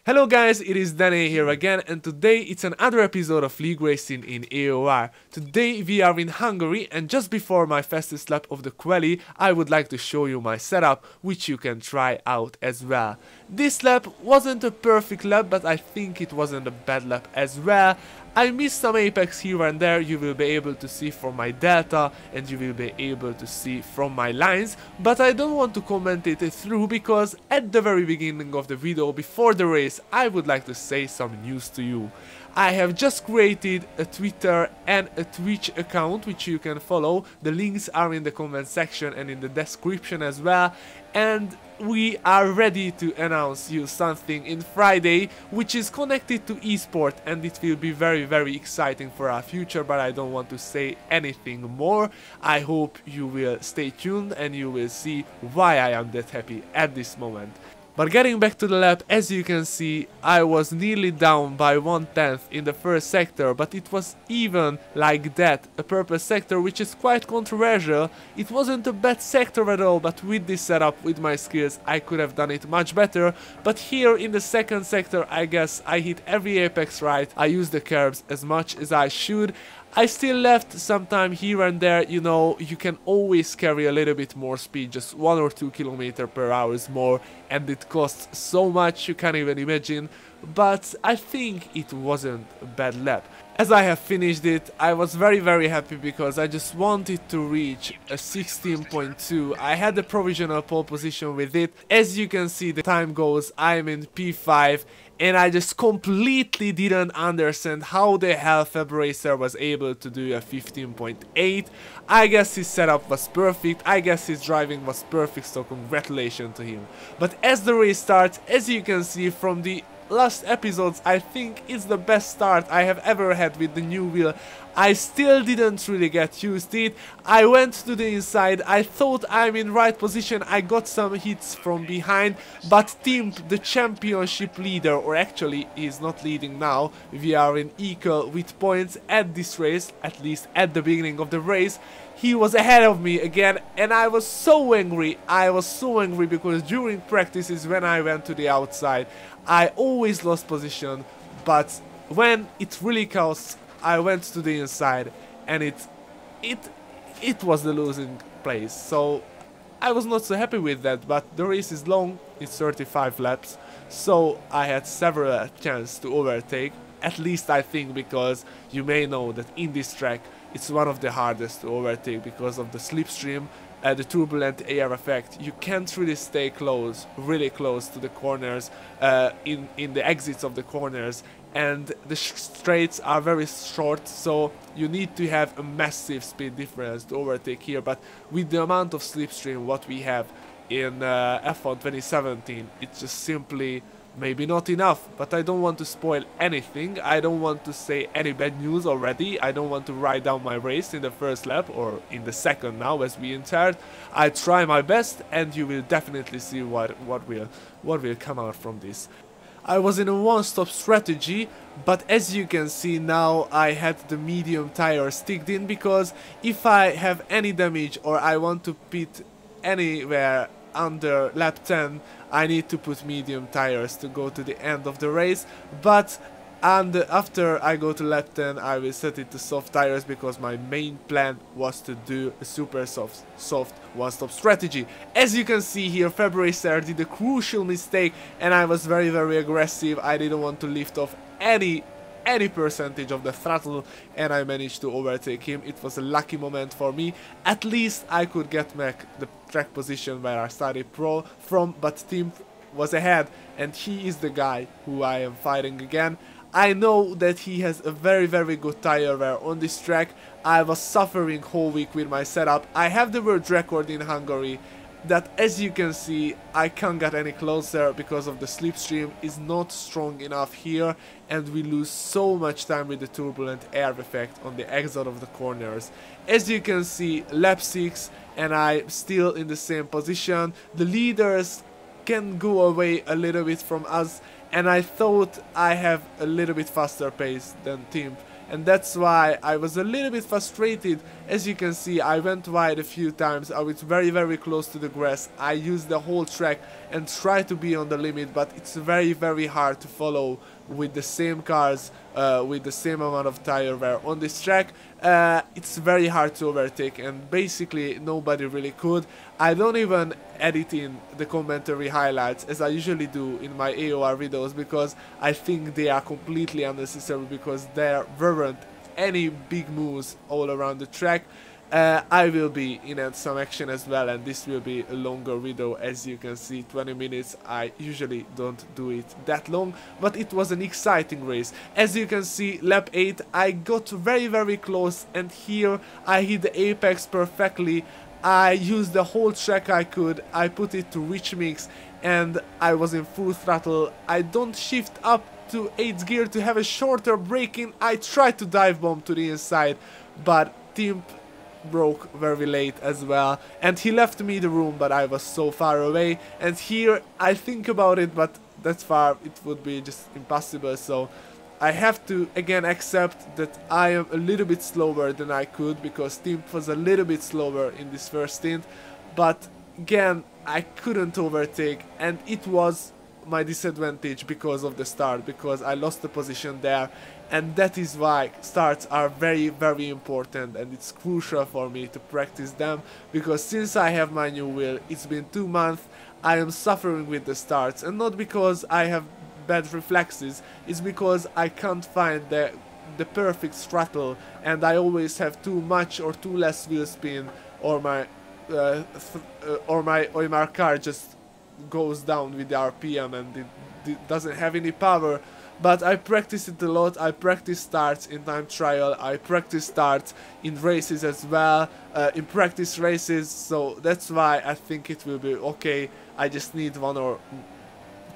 Hello guys, it is Danny here again, and today it's another episode of League Racing in AOR. Today we are in Hungary, and just before my fastest lap of the quali, I would like to show you my setup, which you can try out as well. This lap wasn't a perfect lap, but I think it wasn't a bad lap as well. I missed some apex here and there, you will be able to see from my delta and you will be able to see from my lines, but I don't want to comment it through because at the very beginning of the video before the race I would like to say some news to you. I have just created a Twitter and a Twitch account which you can follow. The links are in the comment section and in the description as well, and we are ready to announce you something in Friday which is connected to esport, and it will be very exciting for our future, but I don't want to say anything more. I hope you will stay tuned and you will see why I am that happy at this moment. But getting back to the lap, as you can see, I was nearly down by 1/10 in the first sector, but it was even like that, a purple sector, which is quite controversial. It wasn't a bad sector at all, but with this setup, with my skills, I could have done it much better. But here in the second sector, I guess I hit every apex right, I used the curbs as much as I should. I still left some time here and there, you know, you can always carry a little bit more speed, just 1 or 2 km/h more, and it costs so much you can't even imagine, but I think it wasn't a bad lap. As I have finished it, I was very happy because I just wanted to reach a 16.2. I had a provisional pole position with it. As you can see, the time goes, I'm in P5, and I just completely didn't understand how the hell Fabracer was able to do a 15.8. I guess his setup was perfect, I guess his driving was perfect, so congratulations to him. But as the race starts, as you can see from the last episodes, I think it's the best start I have ever had with the new wheel. I still didn't really get used to it. I went to the inside, I thought I'm in right position, I got some hits from behind, but Timp, the championship leader, or actually he's not leading now, we are in equal with points at this race, at least at the beginning of the race. He was ahead of me again, and I was so angry. Because during practices when I went to the outside, I always lost position, but when it really counts, I went to the inside, and it was the losing place. So I was not so happy with that, but the race is long, it's 35 laps, so I had several chances to overtake. At least I think, because you may know that in this track it's one of the hardest to overtake because of the slipstream, the turbulent air effect. You can't really stay really close to the corners, in the exits of the corners, and the straights are very short, so you need to have a massive speed difference to overtake here. But with the amount of slipstream what we have in F1 2017, it's just simply maybe not enough. But I don't want to spoil anything, I don't want to say any bad news already, I don't want to write down my race in the first lap or in the second now as we entered. I try my best, and you will definitely see what will come out from this. I was in a one-stop strategy, but as you can see now I had the medium tire sticked in, because if I have any damage or I want to pit anywhere under lap 10, I need to put medium tires to go to the end of the race. But after I go to lap 10, I will set it to soft tires, because my main plan was to do a super soft one-stop strategy. As you can see here, Fabracer did a crucial mistake, and I was very aggressive. I didn't want to lift off any percentage of the throttle, and I managed to overtake him. It was a lucky moment for me. At least I could get back the track position where I started from, but Tim was ahead, and he is the guy who I am fighting again. I know that he has a very good tire wear on this track. I was suffering whole week with my setup. I have the world record in Hungary, that, as you can see, I can't get any closer because of the slipstream is not strong enough here, and we lose so much time with the turbulent air effect on the exit of the corners. As you can see, lap 6, and I'm still in the same position. The leaders can go away a little bit from us, and I thought I have a little bit faster pace than Tim, and that's why I was a little bit frustrated. As you can see, I went wide a few times, I was very close to the grass. I used the whole track and tried to be on the limit, but it's very hard to follow with the same cars, with the same amount of tire wear on this track. It's very hard to overtake, and basically nobody really could. I don't even edit in the commentary highlights as I usually do in my AOR videos, because I think they are completely unnecessary, because there weren't any big moves all around the track. I will be in some action as well, and this will be a longer video. As you can see, 20 minutes. I usually don't do it that long, but it was an exciting race. As you can see, lap 8, I got very close, and here I hit the apex perfectly. I used the whole track I could, I put it to rich mix, and I was in full throttle. I don't shift up to 8th gear to have a shorter braking. I tried to dive bomb to the inside, but Tim broke very late as well, and he left me the room, but I was so far away. And here I think about it, but that far it would be just impossible, so I have to again accept that I am a little bit slower than I could, because Tim was a little bit slower in this first stint. But again, I couldn't overtake, and it was my disadvantage because of the start, because I lost the position there. And that is why starts are very important, and it's crucial for me to practice them, because since I have my new wheel, it's been 2 months, I am suffering with the starts, and not because I have bad reflexes, it's because I can't find the perfect throttle, and I always have too much or too less wheel spin, or my car just goes down with the RPM, and it doesn't have any power. But I practice it a lot. I practice starts in time trial, I practice starts in races as well, in practice races, so that's why I think it will be okay. I just need 1 or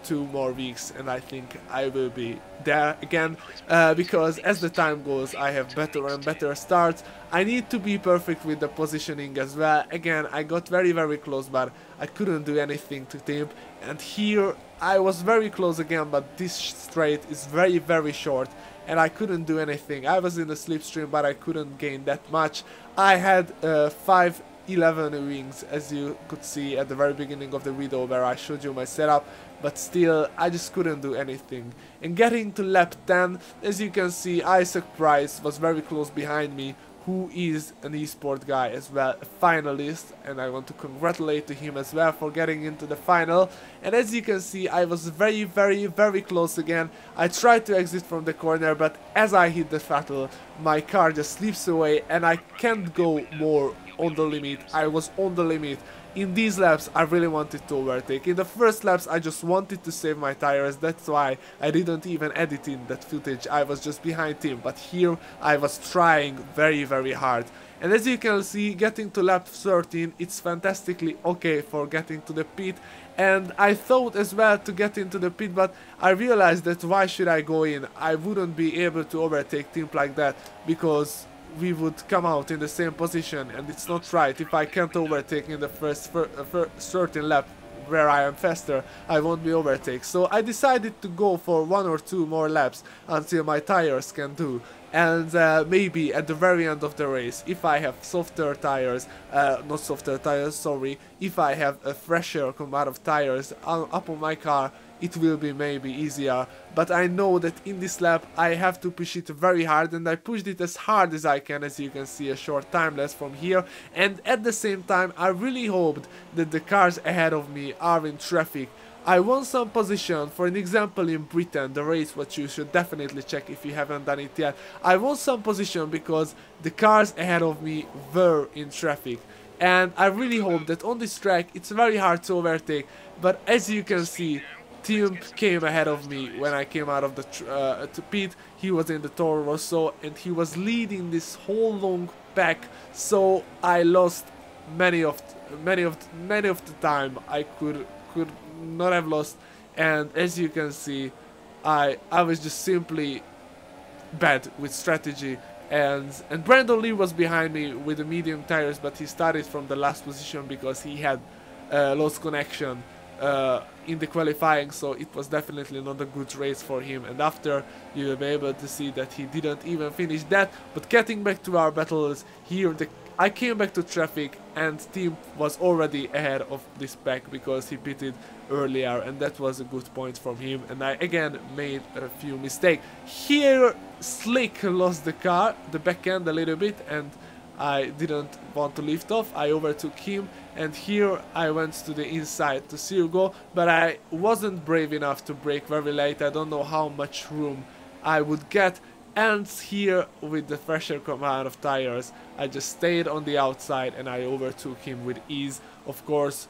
2 more weeks, and I think I will be there again, because as the time goes, I have better and better starts. I need to be perfect with the positioning as well. Again, I got very close, but I couldn't do anything to Tim. And here I was very close again, but this straight is very short, and I couldn't do anything. I was in the slipstream, but I couldn't gain that much. I had 511 wings, as you could see at the very beginning of the video where I showed you my setup, but still I just couldn't do anything. And getting to lap 10, as you can see, Isaac Price was very close behind me, who is an esport guy as well, a finalist, and I want to congratulate to him as well for getting into the final. And as you can see, I was very close again. I tried to exit from the corner, but as I hit the throttle, my car just slips away, and I can't go more on the limit. I was on the limit. In these laps, I really wanted to overtake. In the first laps, I just wanted to save my tires. That's why I didn't even edit in that footage. I was just behind him. But here, I was trying very hard. And as you can see, getting to lap 13, it's fantastically okay for getting to the pit. And I thought as well to get into the pit, but I realized that why should I go in? I wouldn't be able to overtake Tim like that, because we would come out in the same position, and it's not right. If I can't overtake in the first certain lap where I am faster, I won't be overtake. So I decided to go for 1 or 2 more laps until my tires can do. And maybe at the very end of the race, if I have softer tires, not softer tires, sorry, if I have a fresher amount of tires up on my car, it will be maybe easier. But I know that in this lap I have to push it very hard, and I pushed it as hard as I can, as you can see, a short time lapse from here. And at the same time, I really hoped that the cars ahead of me are in traffic. I won some position, for an example in Britain, the race what you should definitely check if you haven't done it yet. I won some position because the cars ahead of me were in traffic. And I really hope that on this track it's very hard to overtake, but as you can see, Tim came ahead of me when I came out of the pit. He was in the Toro Rosso, and he was leading this whole long pack. So I lost many of the time I could not have lost. And as you can see, I was just simply bad with strategy. And Brandon Lee was behind me with the medium tires, but he started from the last position because he had lost connection. in the qualifying, so it was definitely not a good race for him. And after, you will be able to see that he didn't even finish that. But getting back to our battles here, I came back to traffic and team was already ahead of this pack because he pitted earlier, and that was a good point from him. And I again made a few mistakes. Here Slick lost the car, the back end a little bit, and I didn't want to lift off. I overtook him, and here I went to the inside to Sirgo, but I wasn't brave enough to brake very late. I don't know how much room I would get. And here, with the fresher amount of tires, I just stayed on the outside and I overtook him with ease. Of course,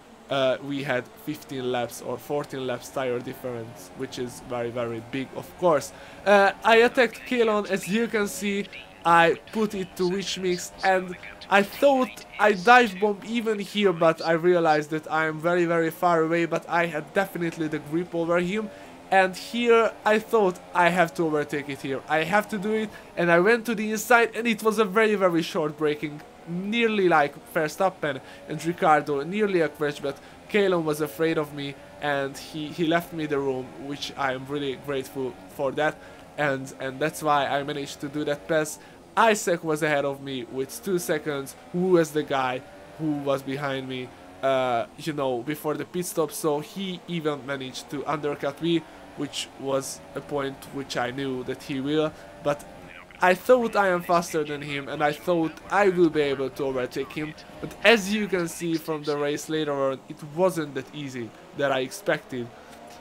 we had 15 laps or 14 laps tire difference, which is very, very big, of course. I attacked Kalon, as you can see. I put it to Witch Mix, and I thought I dive bomb even here, but I realized that I am very, very far away, but I had definitely the grip over him. And here I thought I have to overtake it here. I have to do it, and I went to the inside, and it was a very, very short braking, nearly like Verstappen and Ricardo, nearly a crash, but Kalon was afraid of me, and he left me the room, which I am really grateful for that, and that's why I managed to do that pass. Isaac was ahead of me with 2 seconds, who was the guy who was behind me, you know, before the pit stop, so he even managed to undercut me, which was a point which I knew that he will, but I thought I am faster than him, and I thought I will be able to overtake him, but as you can see from the race later on, it wasn't that easy that I expected.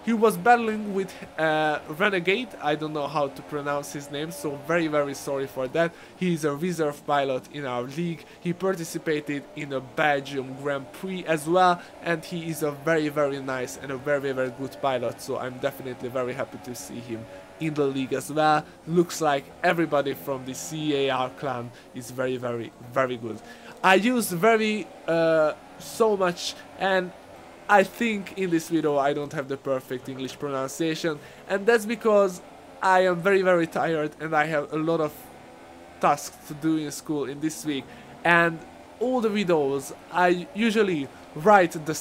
He was battling with Renegade, I don't know how to pronounce his name, so very, very sorry for that. He is a reserve pilot in our league. He participated in a Belgium Grand Prix as well, and he is a very, very nice and a very, very good pilot, so I'm definitely very happy to see him in the league as well. Looks like everybody from the AOR clan is very, very, very good. I used so much, and I think in this video I don't have the perfect English pronunciation, and that's because I am very, very tired and I have a lot of tasks to do in school in this week, and all the videos I usually write the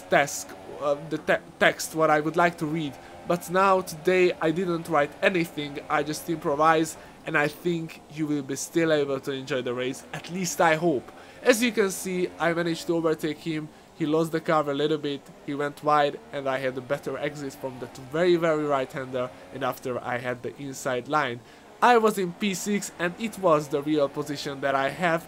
text what I would like to read, but now today I didn't write anything, I just improvise, and I think you will be still able to enjoy the race, at least I hope. As you can see, I managed to overtake him. He lost the car a little bit, he went wide, and I had a better exit from that very, very right-hander, and after I had the inside line. I was in P6, and it was the real position that I have,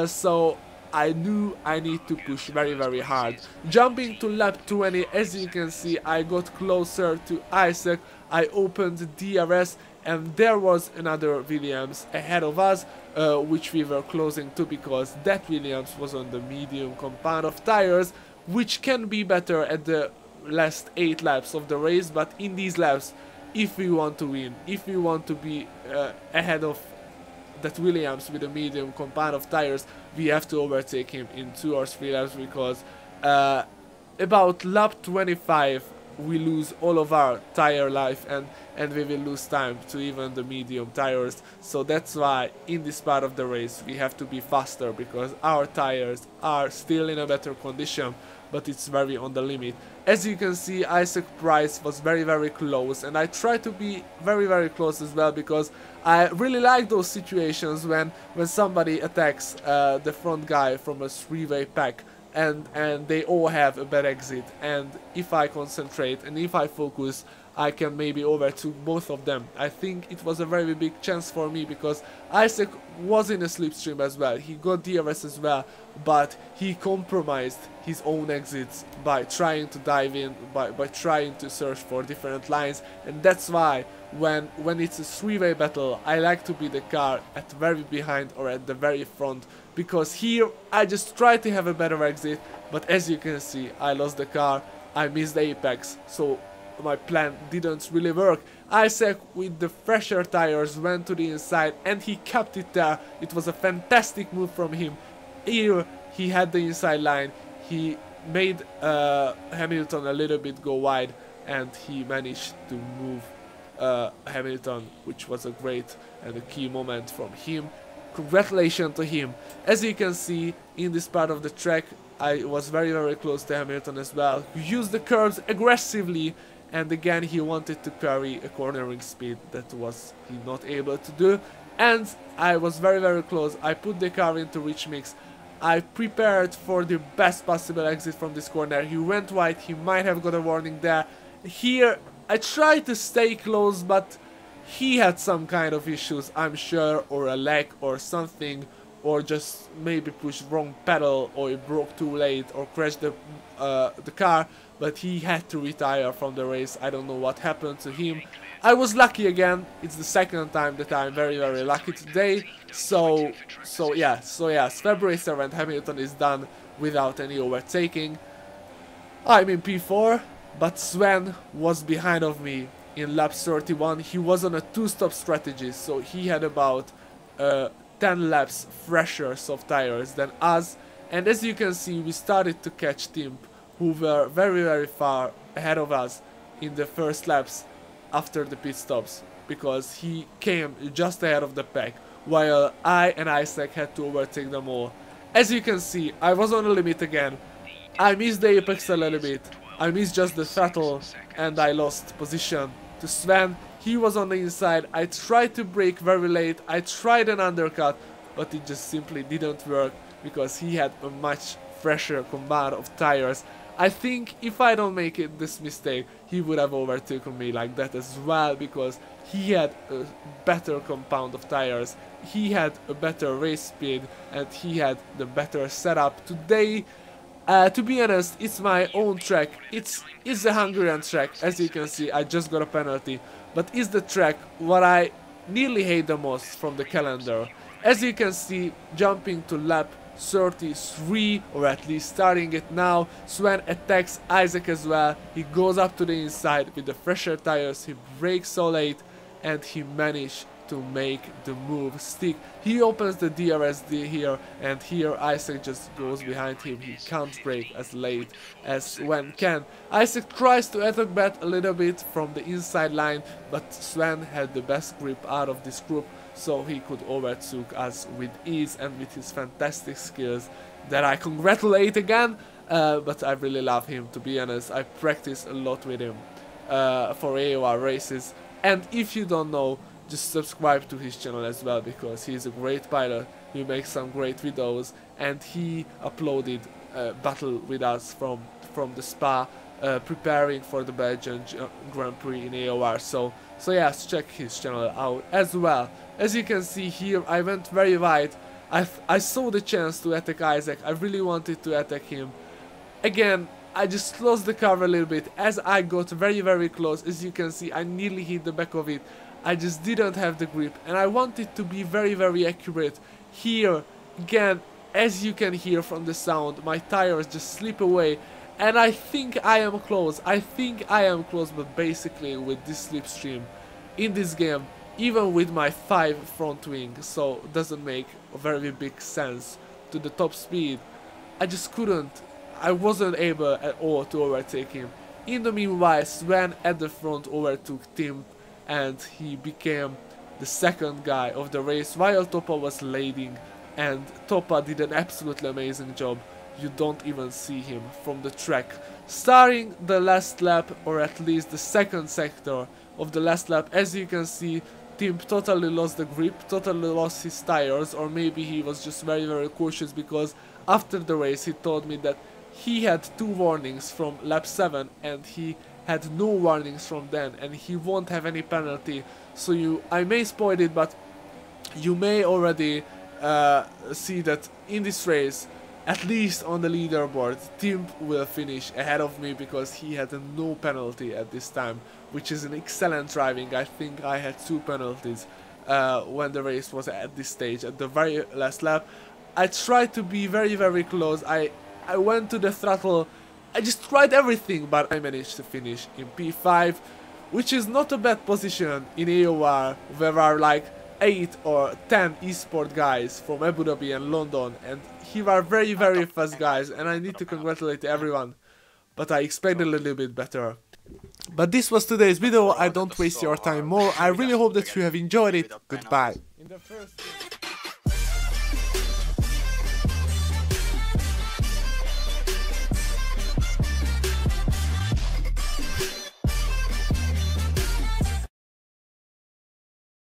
so I knew I need to push very, very hard. Jumping to lap 20, as you can see, I got closer to Isaac, I opened DRS, and there was another Williams ahead of us, which we were closing to, because that Williams was on the medium compound of tires, which can be better at the last 8 laps of the race, but in these laps, if we want to win, if we want to be ahead of that Williams with a medium compound of tires, we have to overtake him in 2 or 3 laps, because about lap 25 we lose all of our tire life, and we will lose time to even the medium tires. So that's why in this part of the race we have to be faster, because our tires are still in a better condition, but it's very on the limit. As you can see, Isaac Price was very, very close, and I try to be very, very close as well, because I really like those situations when somebody attacks the front guy from a 3-way pack, and they all have a bad exit, and if I concentrate and if I focus, I can maybe overtake both of them. I think it was a very big chance for me, because Isaac was in a slipstream as well, he got DRS as well, but he compromised his own exits by trying to dive in, by trying to search for different lines, and that's why when it's a 3-way battle, I like to be the car at very behind or at the very front, because here I just try to have a better exit, but as you can see, I lost the car, I missed the apex, so my plan didn't really work. Isaac with the fresher tires went to the inside, and he kept it there. It was a fantastic move from him. Here he had the inside line, he made Hamilton a little bit go wide, and he managed to move Hamilton, which was a great and a key moment from him. Congratulations to him. As you can see in this part of the track, I was very close to Hamilton as well, who used the curves aggressively, and again he wanted to carry a cornering speed that was he not able to do, and I was very close. I put the car into rich mix. I prepared for the best possible exit from this corner. He went wide, he might have got a warning there. Here I tried to stay close, but he had some kind of issues, I'm sure, or a lag or something, or just maybe pushed wrong pedal, or it broke too late, or crashed the car, but he had to retire from the race. I don't know what happened to him. I was lucky again. It's the second time that I'm very lucky today. So yes, February 7th, Hamilton is done without any overtaking. I'm in P4, but Sven was behind of me in lap 31. He was on a two-stop strategy, so he had about 10 laps fresher soft tires than us, and as you can see, we started to catch Tim, who were very far ahead of us in the first laps after the pit stops, because he came just ahead of the pack, while I and Isaac had to overtake them all. As you can see, I was on the limit again. I missed the apex a little bit, I missed just the throttle, and I lost position to Sven. He was on the inside. I tried to brake very late, I tried an undercut, but it just simply didn't work because he had a much fresher combine of tires. I think if I don't make this mistake, he would have overtaken me like that as well, because he had a better compound of tires, he had a better race speed, and he had the better setup. Today, to be honest, it's my own track. It's the Hungarian track. As you can see, I just got a penalty, but it's the track what I nearly hate the most from the calendar. As you can see, jumping to lap 33, or at least starting it now, Sven attacks Isaac as well. He goes up to the inside with the fresher tires, he brakes so late, and he managed to make the move stick. He opens the DRSD here, and here Isaac just goes behind him. He can't brake as late as Sven can. Isaac tries to attack back a little bit from the inside line, but Sven had the best grip out of this group, so he could overtake us with ease and with his fantastic skills that I congratulate again. But I really love him, to be honest. I practice a lot with him for AOR races, and if you don't know, just subscribe to his channel as well, because he's a great pilot. He makes some great videos, and he uploaded a battle with us from the Spa, preparing for the Belgian Grand Prix in AOR. So yes, check his channel out as well. As you can see here, I went very wide. I saw the chance to attack Isaac. I really wanted to attack him. Again, I just lost the car a little bit as I got very close. As you can see, I nearly hit the back of it. I just didn't have the grip, and I wanted to be very accurate. Here, again, as you can hear from the sound, my tires just slip away, and I think I am close. But basically with this slipstream in this game, even with my 5 front wing, so it doesn't make a very big sense to the top speed, I wasn't able at all to overtake him. In the meanwhile, Sven at the front overtook Tim, and he became the second guy of the race, while Topa was leading, and Topa did an absolutely amazing job. You don't even see him from the track. Starting the last lap, or at least the second sector of the last lap, as you can see, Tim totally lost the grip, totally lost his tires, or maybe he was just very cautious, because after the race he told me that he had 2 warnings from lap 7 and he had no warnings from then, and he won't have any penalty. So I may spoil it, but you may already see that in this race, at least on the leaderboard, Tim will finish ahead of me, because he had no penalty at this time, which is an excellent driving. I think I had 2 penalties when the race was at this stage, at the very last lap. I tried to be very close. I went to the throttle. I just tried everything, but I managed to finish in P5, which is not a bad position in AOR, where there are like 8 or 10 esport guys from Abu Dhabi and London, and here are very fast guys, and I need to congratulate everyone, but I expect a little bit better. But this was today's video. I don't waste your time more. I really hope that you have enjoyed it. Goodbye.